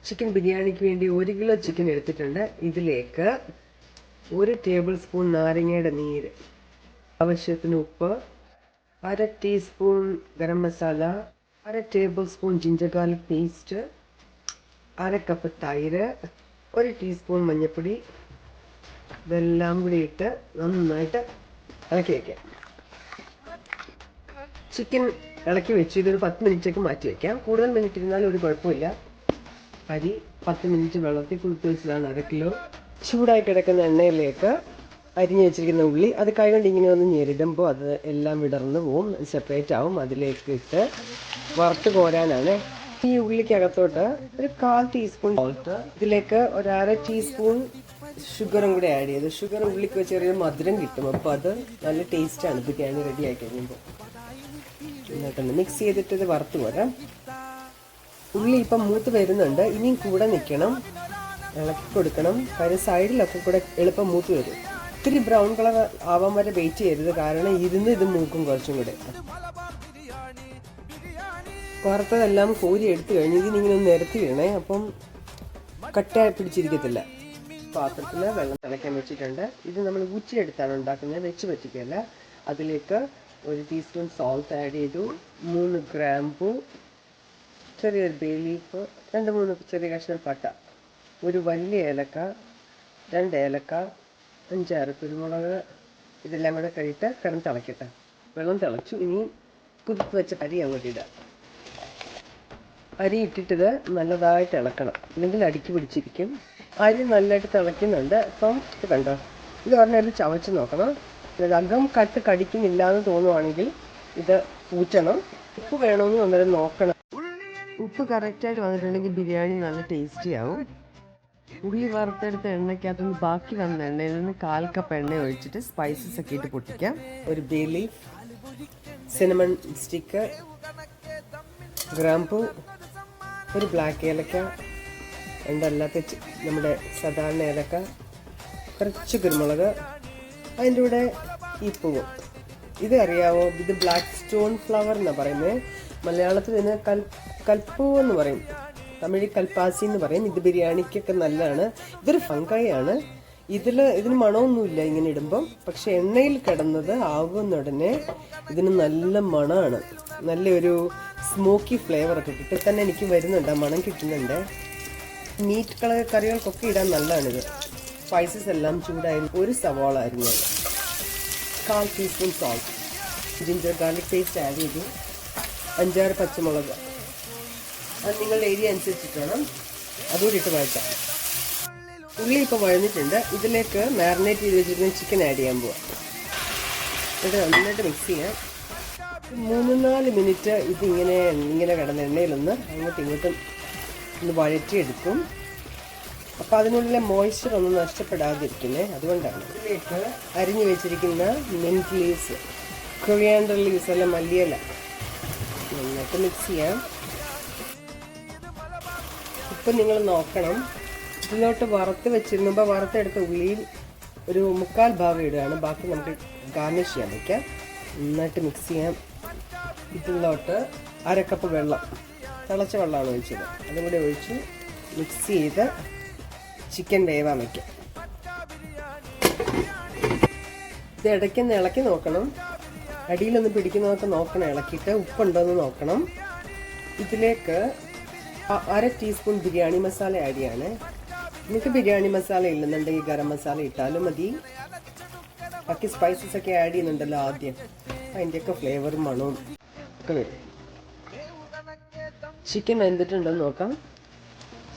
Chicken ബിരിയാണിക്ക് വേണ്ടി 1 kilo chicken എടുത്തിട്ടുണ്ട്. ഇതിലേക്ക് 1 ടേബിൾ സ്പൂൺ നാരങ്ങയുടെ നീര്, ആവശ്യത്തിന് ഉപ്പ്, 1/2 teaspoon garam masala, 1/2 table spoon ginger garlic paste, 1/2 cup തൈര്, 1 ടീസ്പൂൺ മഞ്ഞൾപ്പൊടി. ഇതെല്ലാം കൂടി ഇട്ട് നന്നായിട്ട് ഇളക്കി വയ്ക്കാം. ചിക്കൻ ഇളക്കി വെച്ച് ഇതൊരു 10 മിനിറ്റേക്ക് മാറ്റി വയ്ക്കാം. കൂടുതൽ മിനിറ്റ് ഇരുന്നാലും ഒരു കുഴപ്പമില്ല. അരി 10 മിനിറ്റ് വെള്ളത്തിൽ കുതിർത്ത് വെച്ചതാണ് 1/2 കിലോ. ചൂടായി കിടക്കുന്ന എണ്ണയിലേക്ക് അരിഞ്ഞു വെച്ചിരിക്കുന്ന ഉള്ളി, അത് കൈകൊണ്ട് ഇങ്ങനെ ഒന്ന് ഞെരിടുമ്പോൾ അത് എല്ലാം വിടർന്ന് പോവും, സെപ്പറേറ്റ് ആവും. അതിലേക്ക് ഇട്ട് വറുത്ത് കോരാനാണ്. ഈ ഉള്ളിക്കകത്തോട്ട് ഒരു 1/4 ടീസ്പൂൺ സോൾട്ട്, ഇതിലേക്ക് 1/2 ടീസ്പൂൺ ഷുഗറും കൂടെ ആഡ് ചെയ്ത്, ഷുഗർ ഉള്ളിക്ക് ചെറിയ മധുരം കിട്ടും. അപ്പോൾ അത് നല്ല ടേസ്റ്റാണ് ബിരിയാണി റെഡി ആയി കഴിയുമ്പോൾ. എന്നിട്ടൊന്ന് മിക്സ് ചെയ്തിട്ട് ഇത് വറുത്ത് പോരാം. ഉള്ളി ഇപ്പം മൂത്ത് വരുന്നുണ്ട്. ഇനിയും കൂടെ നിൽക്കണം, ഇളക്കി കൊടുക്കണം. കാര്യം സൈഡിലൊക്കെ കൂടെ എളുപ്പം മൂത്ത് വരും. ഇത്തിരി ബ്രൗൺ കളർ ആവാൻ വരെ വെയിറ്റ് ചെയ്യരുത്, കാരണം ഇത് മൂക്കും കുറച്ചും കൂടെ. വറുത്തതെല്ലാം കോരി എടുത്തു കഴിഞ്ഞ് ഇതിനിങ്ങനെ ഒന്ന് നിരത്തി വീണേ, അപ്പം കട്ട പിടിച്ചിരിക്കത്തില്ല. പാത്രത്തിൽ വെള്ളം തിളയ്ക്കാൻ വെച്ചിട്ടുണ്ട്. ഇത് നമ്മൾ ഊച്ചിയെടുത്താണ് ഉണ്ടാക്കുന്നത്, വെച്ച് പറ്റിക്കല്ല. അതിലേക്ക് 1 ടീസ്പൂൺ സോൾട്ട് ആഡ് ചെയ്തു, 3 ഗ്രാമ്പൂ, ചെറിയൊരു ബേ ലീഫ്, 2-3 ചെറിയ കഷ്ണം പട്ട, 1 വലിയ ഏലക്ക, 2 ഏലക്ക, 5-6 കുരുമുളക്. ഇതെല്ലാം കൂടെ കഴിയിട്ട് കിടന്ന് തിളയ്ക്കട്ടെ. വെള്ളം തിളച്ചു. ഇനി കുതിർത്ത് വെച്ച അരി അങ്ങോട്ട് ഇടാം. അരി ഇട്ടിട്ടത് നല്ലതായിട്ട് ഇളക്കണം, അല്ലെങ്കിൽ അടുക്കി പിടിച്ചിരിക്കും. അരി നല്ലതായിട്ട് തിളയ്ക്കുന്നുണ്ട്. അപ്പം ഇത് കണ്ടോ, ഇത് പറഞ്ഞാൽ ചവച്ച് നോക്കണം. അകം കടിക്കുന്നില്ല എന്ന് തോന്നുവാണെങ്കിൽ ഇത് ഊറ്റണം. ഉപ്പ് വേണമെന്ന് അന്നേരം നോക്കണം. ഉപ്പ് കറക്റ്റായിട്ട് വന്നിട്ടുണ്ടെങ്കിൽ ബിരിയാണി നല്ല ടേസ്റ്റി ആവും. ഉള്ളി വറുത്തെടുത്ത എണ്ണയ്ക്കകത്തുനിന്ന് ബാക്കി വന്ന എണ്ണയിൽ നിന്ന് 1/4 കപ്പ് എണ്ണ ഒഴിച്ചിട്ട് സ്പൈസസ് ഒക്കെ ഇട്ട് പൊട്ടിക്കാം. ഒരു ബേ ലീഫ്, സിനമൺ സ്റ്റിക്ക്, ഗ്രാമ്പൂ, ഒരു ബ്ലാക്ക് ഏലക്ക, 2 അല്ലാത്ത നമ്മുടെ സാധാരണ ഏലക്ക, കുറച്ച് കുരുമുളക്, അതിൻ്റെ കൂടെ ഈ പൂവ്. ഇത് അറിയാവോ, ഇത് ബ്ലാക്ക് സ്റ്റോൺ ഫ്ലവർ എന്നാണ് പറയുന്നത്. മലയാളത്തിൽ ഇതിന് കൽപ്പൂവ് എന്ന് പറയും, തമിഴ് കൽപ്പാസി എന്ന് പറയും. ഇത് ബിരിയാണിക്കൊക്കെ നല്ലതാണ്. ഇതൊരു ഫംഗായാണ്. ഇതിന് മണമൊന്നുമില്ല ഇങ്ങനെ ഇടുമ്പം, പക്ഷെ എണ്ണയിൽ കിടന്നത് ആകുന്നുടനെ ഇതിന് നല്ല മണമാണ്. നല്ലൊരു സ്മോക്കി ഫ്ലേവറൊക്കെ കിട്ടും. തന്നെ എനിക്ക് വരുന്നുണ്ട്, ആ മണം കിട്ടുന്നുണ്ട്. മീറ്റ് കറികൾക്കൊക്കെ ഇടാൻ നല്ലതാണിത്. സ്പൈസസ് എല്ലാം ചൂടായി. 1 സവാള അരിഞ്ഞത്, 1/4 teaspoon salt, ginger garlic paste add ചെയ്തു, 5-6 പച്ചമുളക്. അത് നിങ്ങളുടെ ഏരിയ അനുസരിച്ചിട്ട് വേണം. അതുകൂടി ഇട്ട് വഴറ്റാം. ഉള്ളി ഇപ്പോൾ വഴഞ്ഞിട്ടുണ്ട്. ഇതിലേക്ക് മാരിനേറ്റ് ചെയ്ത് വെച്ചിരിക്കുന്ന ചിക്കൻ ആഡ് ചെയ്യാൻ പോവാം. എന്നിട്ട് നന്നായിട്ട് മിക്സ് ചെയ്യാം. 3-4 മിനിറ്റ് ഇങ്ങനെ കിടന്ന എണ്ണയിലൊന്ന് അങ്ങോട്ടും ഇങ്ങോട്ടും ഒന്ന് വഴറ്റിയെടുക്കും. അപ്പോൾ അതിനുള്ളിലെ മോയ്സ്ചർ ഒന്നും നഷ്ടപ്പെടാതിരിക്കുന്നേ, അതുകൊണ്ടാണ്. ഇതിലേക്ക് അരിഞ്ഞു വെച്ചിരിക്കുന്ന മിൻറ്റ് ലീവ്സ്, കൊറിയാണ്ടർ ലീവ്സ്, അല്ല മല്ലിയില, നന്നായിട്ട് മിക്സ് ചെയ്യാം. ഇപ്പം നിങ്ങൾ നോക്കണം, ഇതിലോട്ട് വറുത്ത് വെച്ചിരുന്നപ്പോൾ വറുത്തെടുത്ത ഉള്ളിയിൽ ഒരു 1/4 ഭാഗം ഇടുകയാണ്. ബാക്കി നമുക്ക് ഗാർണിഷ് ചെയ്യാൻ വയ്ക്കാം. നന്നായിട്ട് മിക്സ് ചെയ്യാം. ഇതിലോട്ട് 1/2 കപ്പ് വെള്ളം, തിളച്ച വെള്ളമാണ് ഒഴിച്ചത്, അതും കൂടി ഒഴിച്ച് മിക്സ് ചെയ്ത് ചിക്കൻ വേവാൻ വയ്ക്കാം. ഇത് ഇടയ്ക്കൊന്ന് ഇളക്കി നോക്കണം, അടിയിലൊന്ന് പിടിക്കുന്നതൊക്കെ നോക്കണം. ഇളക്കിയിട്ട് ഉപ്പുണ്ടോയെന്ന് നോക്കണം. ഇതിലേക്ക് 1/2 ടീസ്പൂൺ ബിരിയാണി മസാല ആഡ് ചെയ്യാണ്. നിങ്ങൾക്ക് ബിരിയാണി മസാല ഇല്ലെന്നുണ്ടെങ്കിൽ ഗരം മസാല ഇട്ടാലും മതി. ബാക്കി സ്പൈസസ് ഒക്കെ ആഡ് ചെയ്യുന്നുണ്ടല്ലോ ആദ്യം, അതിൻ്റെയൊക്കെ ഫ്ലേവറും മണവും ഒക്കെ വരും. ചിക്കൻ വെന്തിട്ടുണ്ടെന്ന് നോക്കാം.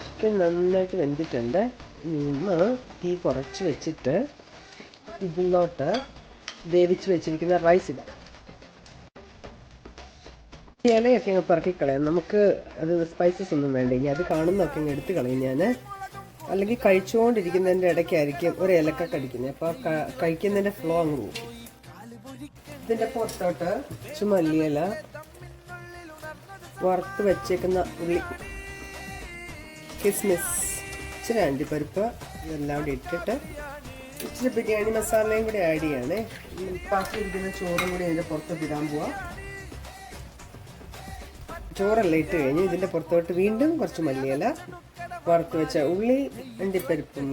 ചിക്കൻ നന്നായിട്ട് വെന്തിട്ടുണ്ട്. ഇന്ന് തീ കുറച്ച് വെച്ചിട്ട് ഇതിലോട്ട് വേവിച്ച് വെച്ചിരിക്കുന്ന റൈസ് ഇടാം. ഇലയൊക്കെ അങ്ങ് പറക്കിക്കളയാം. നമുക്ക് അത് സ്പൈസസ് ഒന്നും വേണ്ട. ഇനി അത് കാണുന്നതൊക്കെ അങ്ങ് എടുത്ത് കളയും ഞാൻ. അല്ലെങ്കിൽ കഴിച്ചുകൊണ്ടിരിക്കുന്നതിൻ്റെ ഇടയ്ക്കായിരിക്കും ഒരു ഇലക്ക കടിക്കുന്നത്, അപ്പോൾ കഴിക്കുന്നതിൻ്റെ ഫ്ലോ അങ്ങ് പോകും. ഇതിൻ്റെ പുറത്തോട്ട് മല്ലിയില, വറുത്ത് വെച്ചേക്കുന്ന ഉള്ളി, കിസ്മിസ്, ഇച്ചിരി അണ്ടിപ്പരിപ്പ്, ഇതെല്ലാം കൂടി ഇട്ടിട്ട് ഇച്ചിരി ബിരിയാണി മസാലയും കൂടി ആഡ് ചെയ്യാണ്. പാക്കിയിരിക്കുന്ന ചോറും കൂടി ഇതിൻ്റെ പുറത്തോട്ട് ഇടാൻ പോവാം. ചോറെല്ലാം ഇട്ട് കഴിഞ്ഞ് ഇതിൻ്റെ പുറത്തോട്ട് വീണ്ടും കുറച്ച് മല്ലിയില, വറുത്ത് വെച്ച ഉള്ളി, അണ്ടിപ്പരിപ്പും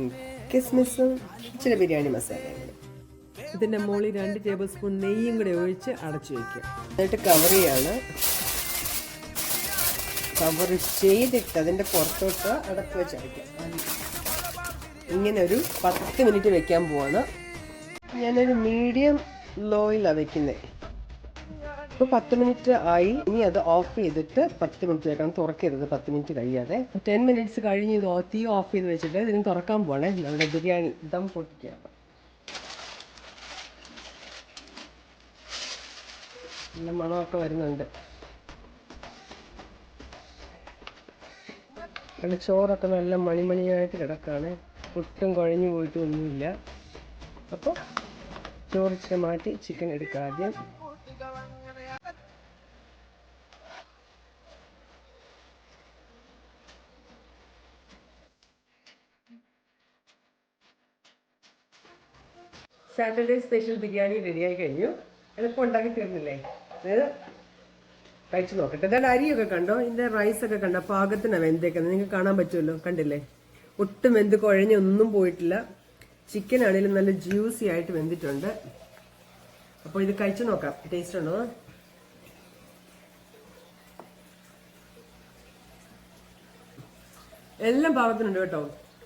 കിസ്മിസും ഇച്ചിരി ബിരിയാണി മസാലയും. ഇതിൻ്റെ മുകളിൽ 2 ടേബിൾ സ്പൂൺ നെയ്യും കൂടെ ഒഴിച്ച് അടച്ചു വയ്ക്കുക. എന്നിട്ട് കവർ ചെയ്യാണ്. കവർ ചെയ്തിട്ട് അതിൻ്റെ പുറത്തോട്ട് അടപ്പ് വെച്ച് അടയ്ക്കാം. ഇങ്ങനെ ഒരു 10 മിനിറ്റ് വെക്കാൻ പോവാണ്. ഞാനൊരു മീഡിയം ലോയിലാണ് വെക്കുന്നത്. ഇപ്പോൾ 10 മിനിറ്റ് ആയി. ഇനി അത് ഓഫ് ചെയ്തിട്ട് 10 മിനിറ്റ് വെക്കണം. തുറക്കരുത് 10 മിനിറ്റ് കഴിയാതെ. 10 മിനിറ്റ്സ് കഴിഞ്ഞ് ഇത് തീ ഓഫ് ചെയ്ത് വെച്ചിട്ട് ഇതിന് തുറക്കാൻ പോകണേ. നമ്മുടെ ബിരിയാണി ദം പൊട്ടിക്കുക. നല്ല മണമൊക്കെ വരുന്നുണ്ട്. അവിടെ ചോറൊക്കെ നല്ല മണിമണിയായിട്ട് കിടക്കാണ്. ഒട്ടും കുഴഞ്ഞു പോയിട്ടൊന്നുമില്ല. അപ്പോൾ ചോറിച്ചിട്ട് മാറ്റി ചിക്കൻ എടുക്കുക ആദ്യം. സാറ്റർഡേ സ്പെഷ്യൽ ബിരിയാണി റെഡിയായി കഴിഞ്ഞു. എളുപ്പം ഉണ്ടാക്കി തീർന്നില്ലേ? അതായത് കഴിച്ചു നോക്കട്ടെ. അതായത് അരിയൊക്കെ കണ്ടോ, ഇതിൻ്റെ റൈസൊക്കെ കണ്ടോ, പാകത്തിന് വെന്തേക്കുന്നത് നിങ്ങൾക്ക് കാണാൻ പറ്റുമല്ലോ. കണ്ടില്ലേ? ഒട്ടും വെന്ത് കുഴഞ്ഞൊന്നും പോയിട്ടില്ല. ചിക്കൻ ആണെങ്കിലും നല്ല ജ്യൂസി ആയിട്ട് വെന്തിട്ടുണ്ട്. അപ്പോൾ ഇത് കഴിച്ചു നോക്കാം. ടേസ്റ്റ് ഉണ്ടോ? എല്ലാം പാകത്തിനുണ്ട് കേട്ടോ.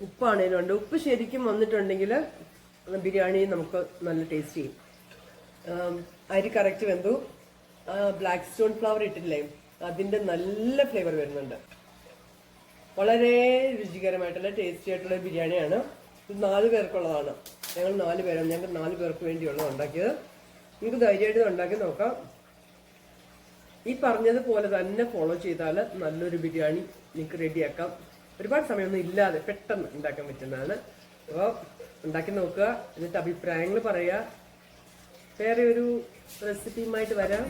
ഉപ്പാണേലും ഉണ്ട്. ഉപ്പ് ശരിക്കും വന്നിട്ടുണ്ടെങ്കിൽ ബിരിയാണി നമുക്ക് നല്ല ടേസ്റ്റ് ചെയ്യും. അരി കറക്റ്റ് വെന്തു. ബ്ലാക്ക് സ്റ്റോൺ ഫ്ലവർ ഇട്ടില്ലേ, അതിൻ്റെ നല്ല ഫ്ലേവർ വരുന്നുണ്ട്. വളരെ രുചികരമായിട്ടുള്ള ടേസ്റ്റി ആയിട്ടുള്ള ബിരിയാണിയാണ്. ഇത് 4 പേർക്കുള്ളതാണ്. ഞങ്ങൾ 4 പേരാണ്. ഞങ്ങൾക്ക് 4 പേർക്ക് വേണ്ടിയുള്ളത് ഉണ്ടാക്കിയത്. നിങ്ങൾക്ക് ധൈര്യമായിട്ട് ഉണ്ടാക്കി നോക്കാം. ഈ പറഞ്ഞതുപോലെ തന്നെ ഫോളോ ചെയ്താൽ നല്ലൊരു ബിരിയാണി നിങ്ങൾക്ക് റെഡിയാക്കാം. ഒരുപാട് സമയമൊന്നും ഇല്ലാതെ പെട്ടെന്ന് ഉണ്ടാക്കാൻ പറ്റുന്നതാണ്. അപ്പോൾ ഉണ്ടാക്കി നോക്കുക. എന്നിട്ട് അഭിപ്രായങ്ങൾ പറയുക. വേറെ ഒരു റെസിപ്പിയുമായിട്ട് വരാം.